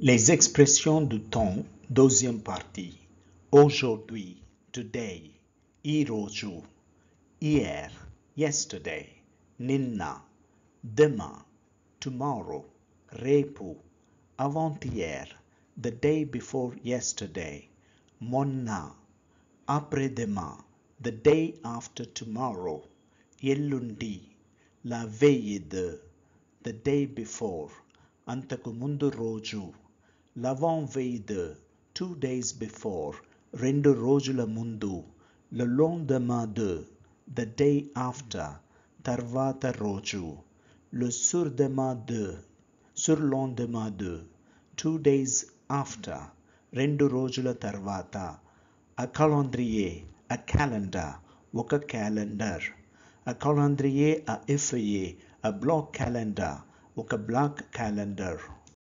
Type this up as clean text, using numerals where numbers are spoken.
Les expressions du temps, deuxième partie. Aujourd'hui, today, ఈరోజు, hier, yesterday, నిన్న, demain, tomorrow, రేపు, avant-hier, the day before yesterday, మొన్న, après-demain, the day after tomorrow, ఎల్లుండి, la veille de, the day before, అంతకు ముందు రోజు, l'avant-veille de, 2 days before, రెండు రోజుల ముందు, le lendemain de, the day after, తర్వాత రోజు, le surlendemain de, surlendemain de, 2 days after, రెండు రోజుల తర్వాత, a calendrier, a calendar, ఒక calendar, a calendrier, a effeuiller, a block calendar, ఒక block calendar.